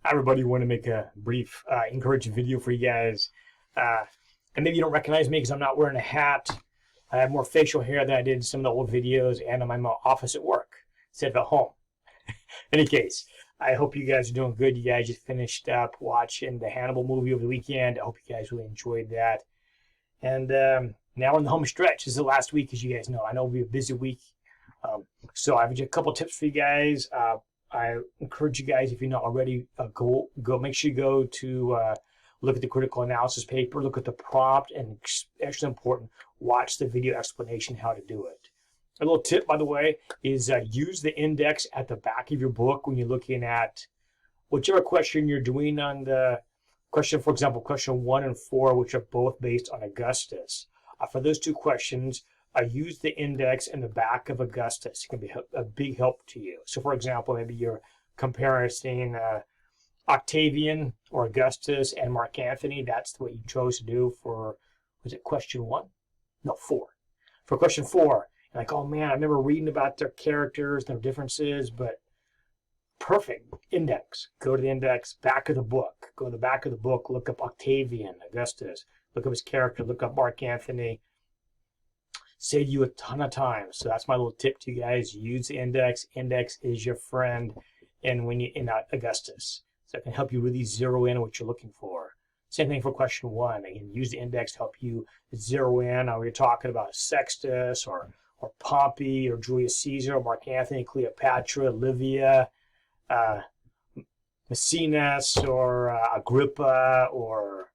Everybody, want to make a brief, encouraging video for you guys. And maybe you don't recognize me because I'm not wearing a hat. I have more facial hair than I did in some of the old videos, and I'm in my office at work instead of at home. In any case, I hope you guys are doing good. You guys just finished up watching the Hannibal movie over the weekend. I hope you guys really enjoyed that. And now we're in the home stretch. This is the last week, as you guys know. I know it'll be a busy week. So I have a couple tips for you guys. I encourage you guys, if you're not already, go make sure you go to look at the critical analysis paper, look at the prompt, and extra important, watch the video explanation how to do it. A little tip, by the way, is use the index at the back of your book when you're looking at whichever question you're doing on the question, for example, question 1 and 4, which are both based on Augustus. For those two questions, use the index in the back of Augustus. It can be a big help to you. So, for example, maybe you're comparing Octavian or Augustus and Mark Antony. That's what you chose to do for, was it question 1? No, 4. For question 4, you're like, oh man, I remember reading about their characters, their differences, but perfect. Index. Go to the index, back of the book. Go to the back of the book, look up Octavian, Augustus, look up his character, look up Mark Antony. Save you a ton of time. So that's my little tip to you guys. Use the index. Index is your friend and when you in Augustus. So it can help you really zero in on what you're looking for. Same thing for question 1. Again, use the index to help you zero in on you're talking about Sextus or Pompey or Julius Caesar, or Mark Antony, Cleopatra, Livia, Maecenas, or Agrippa, or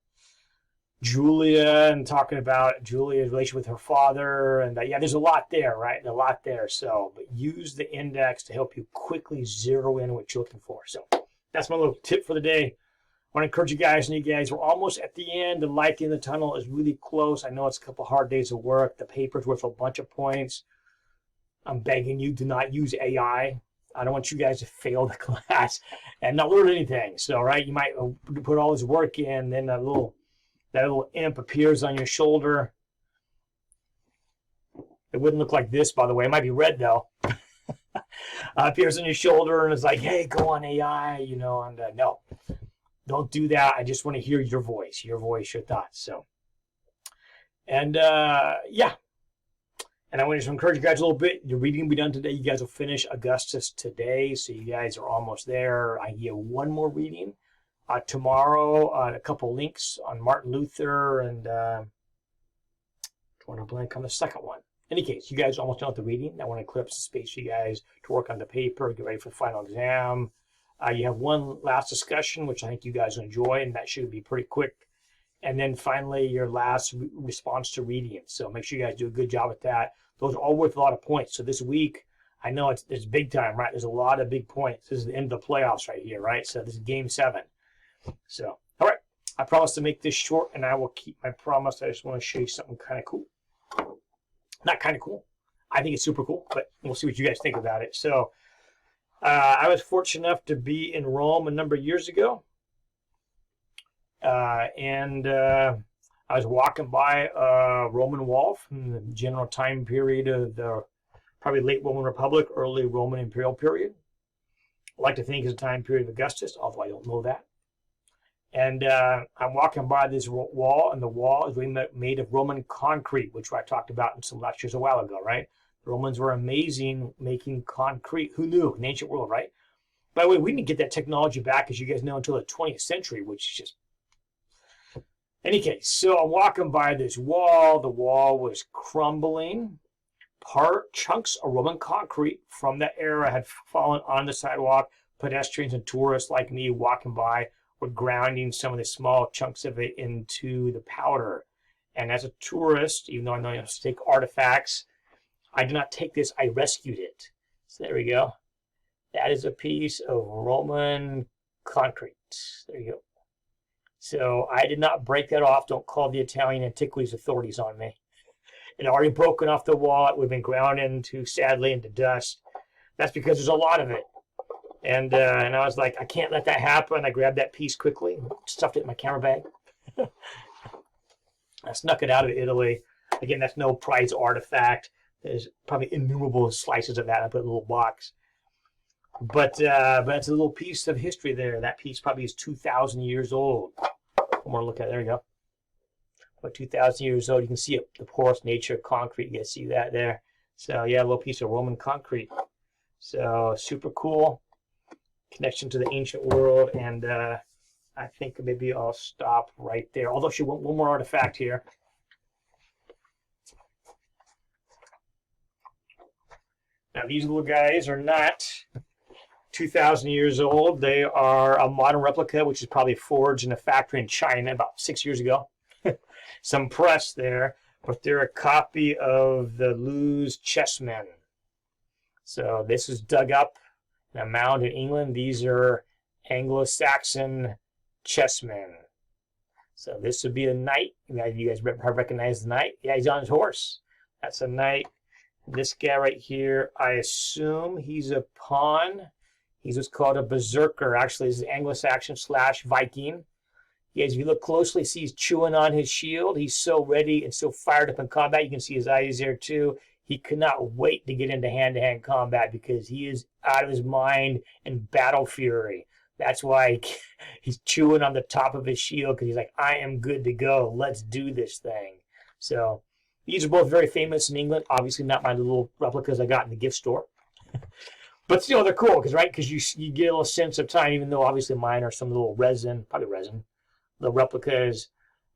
Julia, and talking about Julia's relation with her father, and yeah, there's a lot there, right? A lot there. So, but use the index to help you quickly zero in what you're looking for. So, that's my little tip for the day. I want to encourage you guys, and you guys, we're almost at the end. The light in the tunnel is really close. I know it's a couple hard days of work. The paper's worth a bunch of points. I'm begging you, do not use AI. I don't want you guys to fail the class and not learn anything. So, right, you might put all this work in, then that little imp appears on your shoulder. It wouldn't look like this, by the way. It might be red, though. Appears on your shoulder and is like, hey, go on AI, you know, and no. Don't do that. I just want to hear your voice, your thoughts. So, and yeah. And I want to encourage you guys a little bit. Your reading will be done today. You guys will finish Augustus today. So you guys are almost there. I give one more reading. Tomorrow, a couple links on Martin Luther and drawing a blank on the second one. In any case, you guys are almost done with the reading. I want to clear up some space for you guys to work on the paper, get ready for the final exam. You have one last discussion, which I think you guys will enjoy, and that should be pretty quick. And then finally, your last response to reading. So make sure you guys do a good job at that. Those are all worth a lot of points. So this week, I know it's big time, right? There's a lot of big points. This is the end of the playoffs right here, right? So this is game 7. So, all right. I promise to make this short, and I will keep my promise. I just want to show you something kind of cool. Not kind of cool. I think it's super cool, but we'll see what you guys think about it. So, I was fortunate enough to be in Rome a number of years ago. And I was walking by a Roman wall from the general time period of the probably late Roman Republic, early Roman Imperial period. I like to think it's a time period of Augustus, although I don't know that. And I'm walking by this wall, and the wall is made of Roman concrete, which I talked about in some lectures a while ago, right? The Romans were amazing making concrete. Who knew in the ancient world, right? By the way, we didn't get that technology back, as you guys know, until the 20th century, which is just... Any case, so I'm walking by this wall. The wall was crumbling. Chunks of Roman concrete from that era had fallen on the sidewalk. Pedestrians and tourists like me walking by were grounding some of the small chunks of it into the powder. And as a tourist, even though I know you have to take artifacts, I did not take this, I rescued it. So there we go. That is a piece of Roman concrete. There you go. So I did not break that off. Don't call the Italian antiquities authorities on me. It had already broken off the wall. It would have been ground sadly, into dust. That's because there's a lot of it. And I was like, I can't let that happen. I grabbed that piece quickly, stuffed it in my camera bag. I snuck it out of Italy. Again, that's no prized artifact. There's probably innumerable slices of that. I put in a little box. But it's a little piece of history there. That piece probably is 2,000 years old. One more look at it. There we go. About 2,000 years old. You can see it, the porous nature of concrete. You can see that there. So yeah, a little piece of Roman concrete. So super cool connection to the ancient world. And I think maybe I'll stop right there. Although she want one more artifact here. Now these little guys are not 2,000 years old. They are a modern replica, which is probably forged in a factory in China about 6 years ago. Some press there, but they're a copy of the Lewes chessmen. So this is dug up in a mound in England. These are Anglo-Saxon chessmen. So this would be a knight. You guys have recognized the knight? Yeah, he's on his horse. That's a knight. This guy right here, I assume he's a pawn. He's what's called a berserker. Actually, this is Anglo-Saxon / Viking. Yes, if you look closely, see he's chewing on his shield. He's so ready and so fired up in combat. You can see his eyes there too. He cannot wait to get into hand-to-hand combat because he is out of his mind in battle fury. That's why he's chewing on the top of his shield because he's like, I am good to go. Let's do this thing. So these are both very famous in England. Obviously not my little replicas I got in the gift store. But still, they're cool because you get a little sense of time, even though obviously mine are some little resin, probably resin, the replicas,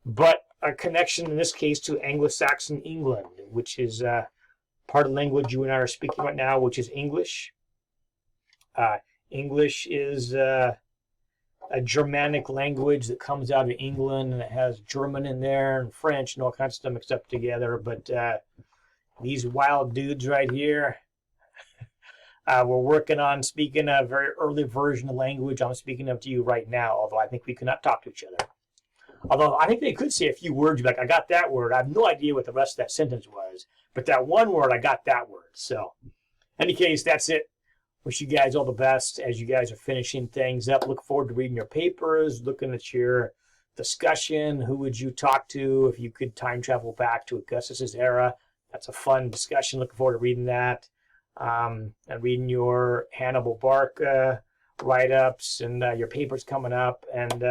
but a connection in this case to Anglo-Saxon England, which is part of the language you and I are speaking right now, which is English. English is a Germanic language that comes out of England, and it has German in there and French and all kinds of stuff mixed up together. But these wild dudes right here, we're working on speaking a very early version of language I'm speaking of to you right now, although I think we cannot talk to each other. Although I think they could say a few words, like, I got that word. I have no idea what the rest of that sentence was, but that one word, I got that word. So, in any case, that's it. Wish you guys all the best as you guys are finishing things up. Look forward to reading your papers, looking at your discussion. Who would you talk to if you could time travel back to Augustus's era? That's a fun discussion. Looking forward to reading that. And reading your Hannibal Barca write-ups and your papers coming up, and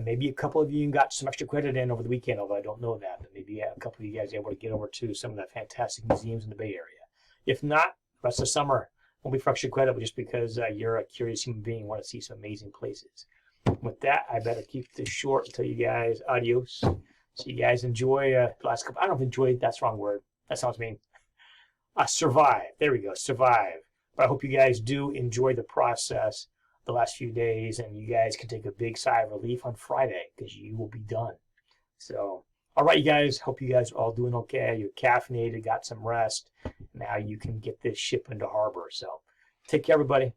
maybe a couple of you got some extra credit in over the weekend, although I don't know that. But maybe a couple of you guys are able to get over to some of the fantastic museums in the Bay Area. If not, the rest of the summer won't be for extra credit, but just because you're a curious human being and want to see some amazing places. With that, I better keep this short and tell you guys adios. So you guys enjoy the last couple. I don't know if enjoy, that's the wrong word. That sounds mean. Survive. There we go. Survive. But I hope you guys do enjoy the process the last few days, and you guys can take a big sigh of relief on Friday because you will be done. So, all right, you guys. Hope you guys are all doing okay. You're caffeinated, got some rest. Now you can get this ship into harbor. So, take care, everybody.